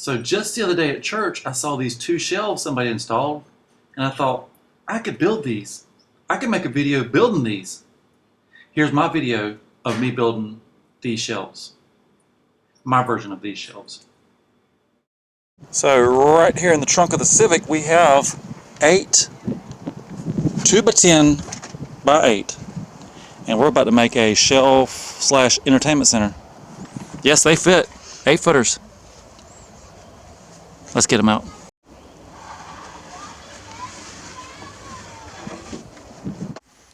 So just the other day at church, I saw these two shelves somebody installed, and I thought, I could build these. I could make a video building these. Here's my video of me building these shelves. My version of these shelves. So right here in the trunk of the Civic, we have 8 2x10 by 8. And we're about to make a shelf / entertainment center. Yes, they fit. 8 footers. Let's get them out.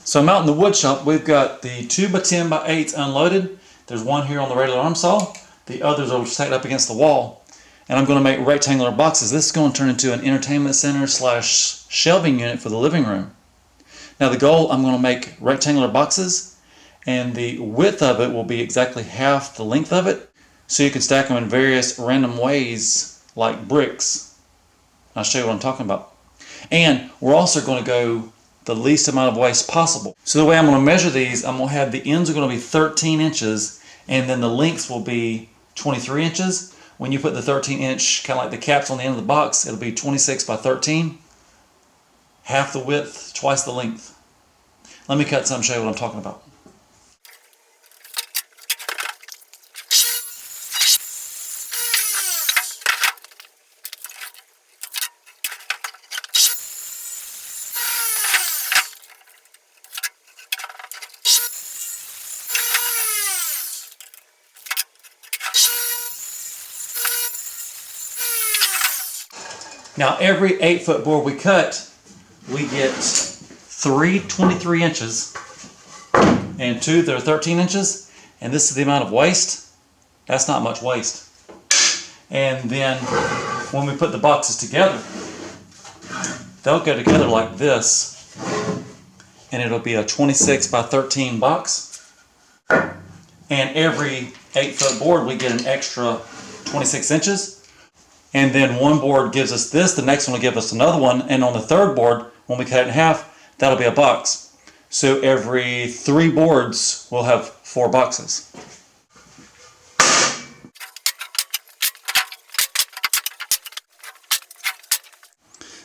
So I'm out in the wood shop. We've got the 2x10 by 8s unloaded. There's one here on the radial arm saw. The others are stacked up against the wall. And I'm going to make rectangular boxes. This is going to turn into an entertainment center / shelving unit for the living room. Now the goal, I'm going to make rectangular boxes, and the width of it will be exactly half the length of it, so you can stack them in various random ways like bricks. I'll show you what I'm talking about. And we're also going to go the least amount of waste possible. So the way I'm going to measure these, I'm going to have the ends are going to be 13 inches, and then the lengths will be 23 inches. When you put the 13-inch, kind of like the caps on the end of the box, it'll be 26 by 13. Half the width, twice the length. Let me cut some and show you what I'm talking about. Now every 8-foot board we cut, we get 3 23 inches and 2 that are 13 inches, and this is the amount of waste. That's not much waste. And then when we put the boxes together, they'll go together like this, and it'll be a 26 by 13 box. And every 8-foot board we get an extra 26 inches. And then one board gives us this, the next one will give us another one, and on the third board, when we cut it in half, that'll be a box. So every 3 boards, we'll have 4 boxes.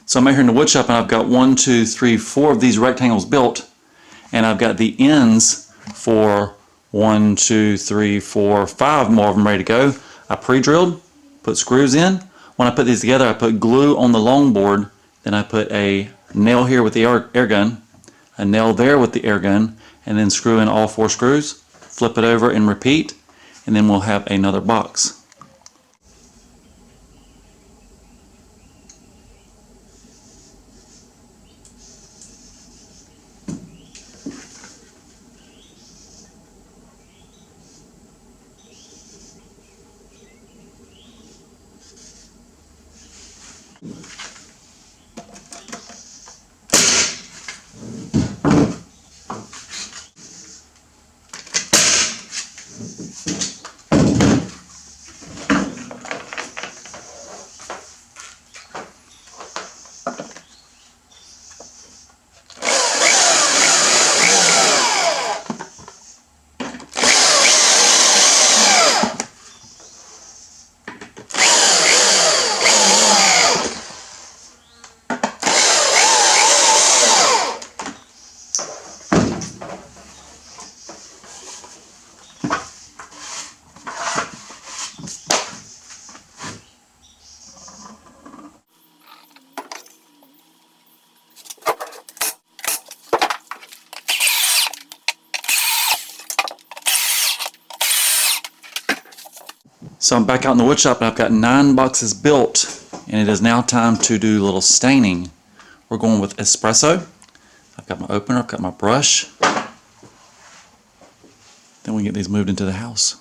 So I'm out here in the wood shop, and I've got 1, 2, 3, 4 of these rectangles built, and I've got the ends for 1, 2, 3, 4, 5 more of them ready to go. I pre-drilled, put screws in. When I put these together, I put glue on the long board, then I put a nail here with the air gun, a nail there with the air gun, and then screw in all 4 screws, flip it over and repeat, and then we'll have another box. So I'm back out in the wood shop, and I've got 9 boxes built, and it is now time to do a little staining. We're going with espresso. I've got my opener, I've got my brush. Then we get these moved into the house.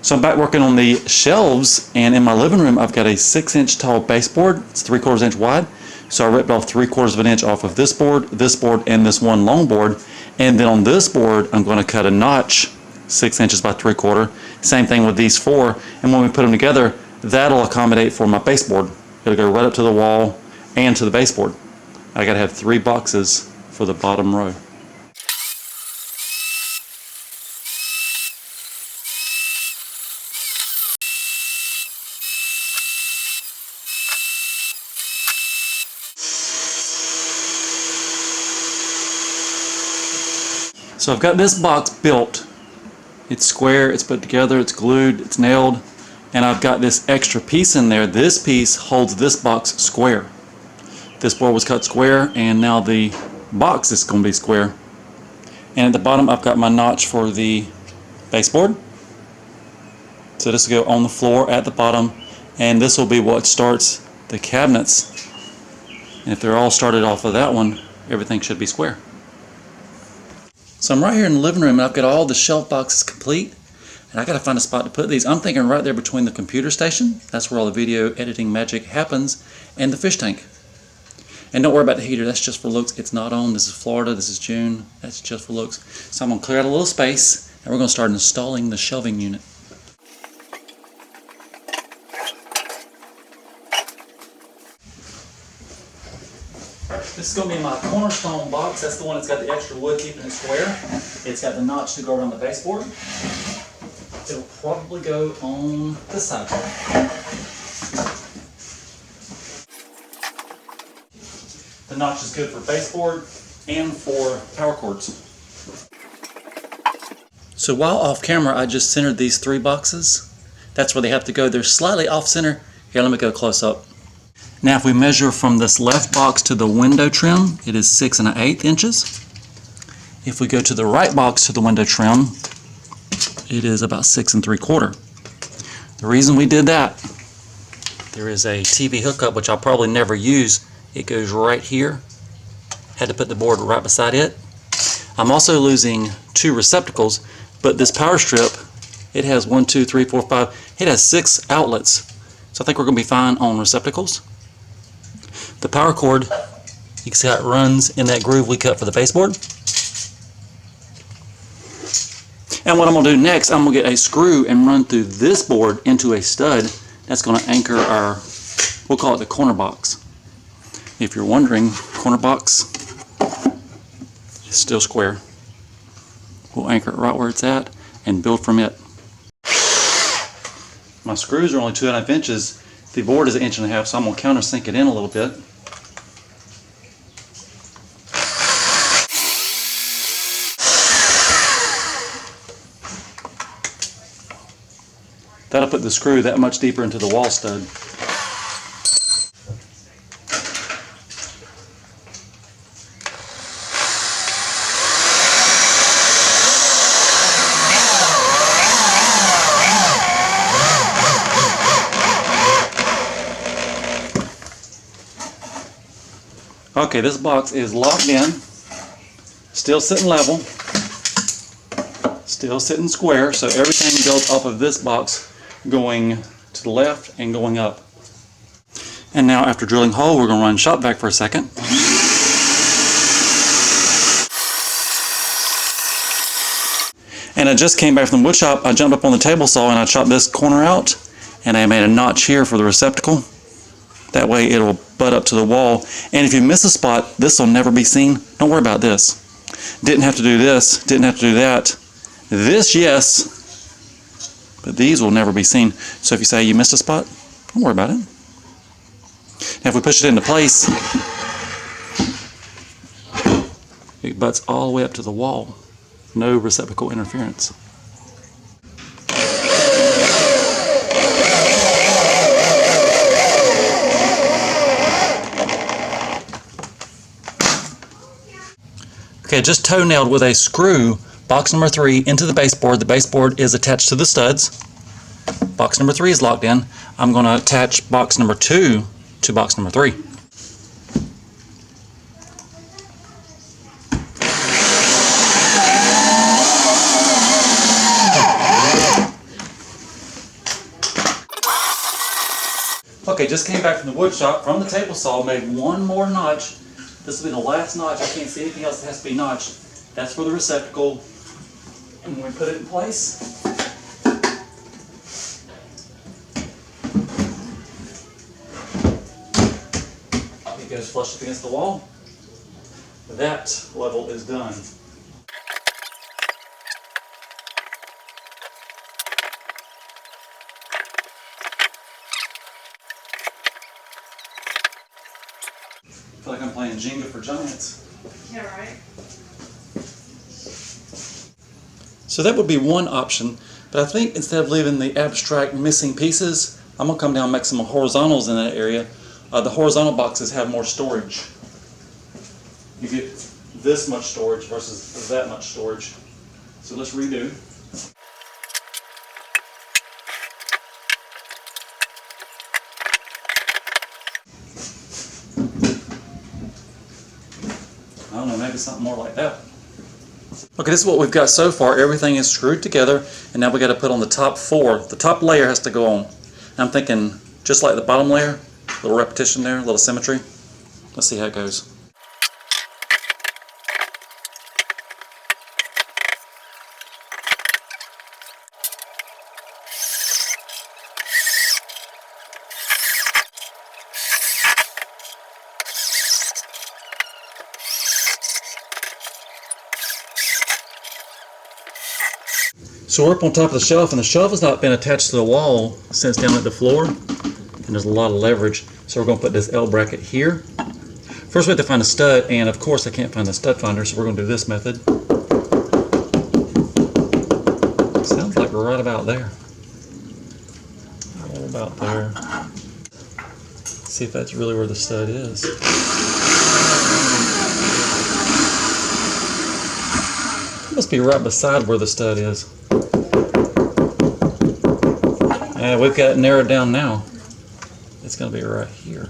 So I'm back working on the shelves, and in my living room I've got a 6-inch tall baseboard. It's 3/4 inch wide. So I ripped off 3/4 of an inch off of this board, and this one long board, And then on this board, I'm going to cut a notch 6 inches by 3/4. Same thing with these 4. And when we put them together, that'll accommodate for my baseboard. It'll go right up to the wall and to the baseboard. I got to have 3 boxes for the bottom row. So I've got this box built. It's square, it's put together, it's glued, it's nailed, and I've got this extra piece in there. This piece holds this box square. This board was cut square, and now the box is going to be square. And at the bottom I've got my notch for the baseboard. So this will go on the floor at the bottom, and this will be what starts the cabinets. And if they're all started off of that one, everything should be square. So I'm right here in the living room, and I've got all the shelf boxes complete, and I got to find a spot to put these. I'm thinking right there between the computer station, that's where all the video editing magic happens, and the fish tank. And don't worry about the heater, that's just for looks. It's not on. This is Florida, this is June, that's just for looks. So I'm going to clear out a little space, and we're going to start installing the shelving unit. This is going to be my cornerstone box. That's the one that's got the extra wood keeping it square. It's got the notch to go around the baseboard. It'll probably go on this side. The notch is good for baseboard and for power cords. So while off camera, I just centered these 3 boxes. That's where they have to go. They're slightly off center. Here, let me go close up. Now if we measure from this left box to the window trim, it is 6 1/8 inches. If we go to the right box to the window trim, it is about 6 3/4. The reason we did that, there is a TV hookup which I'll probably never use. It goes right here. Had to put the board right beside it. I'm also losing 2 receptacles, but this power strip, it has 1, 2, 3, 4, 5. It has 6 outlets. So I think we're going to be fine on receptacles. The power cord, you can see how it runs in that groove we cut for the baseboard. And what I'm going to do next, I'm going to get a screw and run through this board into a stud that's going to anchor our, we'll call it the corner box. If you're wondering, corner box is still square. We'll anchor it right where it's at and build from it. My screws are only 2 1/2 inches. The board is 1 1/2 inches, so I'm going to countersink it in a little bit. That'll put the screw that much deeper into the wall stud. Okay, this box is locked in, still sitting level, still sitting square, so everything goes off of this box going to the left and going up. And now after drilling a hole, we're going to run shop vac for a second. And I just came back from the wood shop. I jumped up on the table saw and I chopped this corner out, and I made a notch here for the receptacle. That way it'll butt up to the wall. And if you miss a spot, this will never be seen. Don't worry about this. Didn't have to do this, didn't have to do that. This, yes, but these will never be seen. So if you say you missed a spot, don't worry about it. Now if we push it into place, it butts all the way up to the wall. No receptacle interference. Okay, just toe nailed with a screw box number 3 into the baseboard. The baseboard is attached to the studs. Box number 3 is locked in. I'm going to attach box number 2 to box number 3. Okay, just came back from the wood shop, from the table saw, made one more notch. This will be the last notch. I can't see anything else that has to be notched. That's for the receptacle. And when we put it in place, it goes flush up against the wall. That level is done. I feel like I'm playing Jenga for giants. Yeah, right. So that would be one option, but I think instead of leaving the abstract missing pieces, I'm going to come down and make some horizontals in that area. The horizontal boxes have more storage. You get this much storage versus that much storage. So let's redo. I don't know, maybe something more like that. Okay, this is what we've got so far. Everything is screwed together, and now we got to put on the top four. The top layer has to go on. And I'm thinking just like the bottom layer, a little repetition there, a little symmetry. Let's see how it goes. So we're up on top of the shelf, and the shelf has not been attached to the wall since down at the floor, and there's a lot of leverage. So we're going to put this L bracket here. First we have to find a stud, and of course I can't find the stud finder, so we're going to do this method. Sounds like right about there. Right about there. Let's see if that's really where the stud is. It must be right beside where the stud is. And we've got it narrowed down now. It's going to be right here.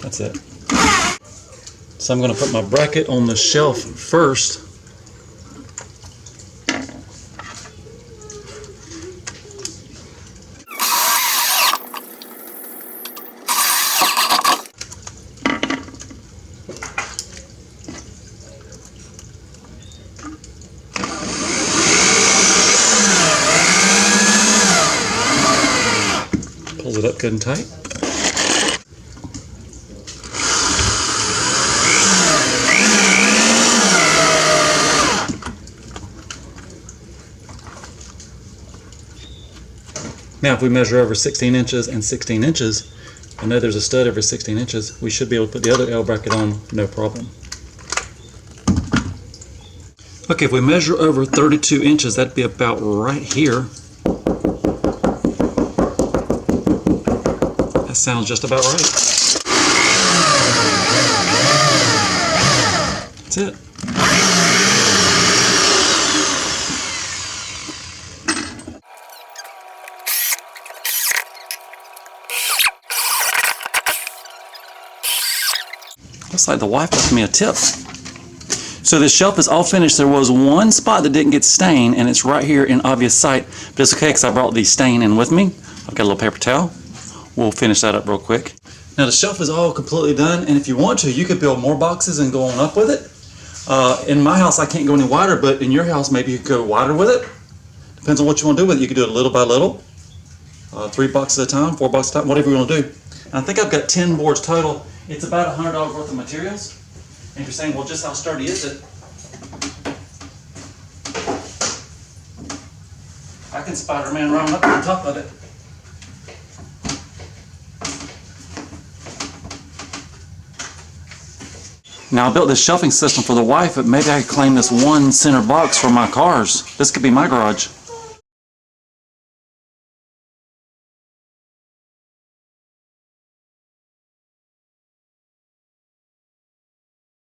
That's it. So I'm going to put my bracket on the shelf first. Pulls it up good and tight. Now if we measure over 16 inches and 16 inches, I know there's a stud every 16 inches, we should be able to put the other L bracket on no problem. Okay, if we measure over 32 inches, that'd be about right here. That sounds just about right. That's it. Looks like the wife left me a tip. So this shelf is all finished. There was one spot that didn't get stained, and it's right here in obvious sight, but it's okay because I brought the stain in with me. I've got a little paper towel. We'll finish that up real quick. Now the shelf is all completely done, and if you want to, you could build more boxes and go on up with it. In my house, I can't go any wider, but in your house, maybe you could go wider with it. Depends on what you want to do with it. You could do it little by little, 3 boxes at a time, 4 boxes at a time, whatever you want to do. And I think I've got 10 boards total. It's about $100 worth of materials. And you're saying, well, just how sturdy is it? I can Spider-Man right up on top of it. Now I built this shelving system for the wife, but maybe I could claim this one center box for my cars. This could be my garage.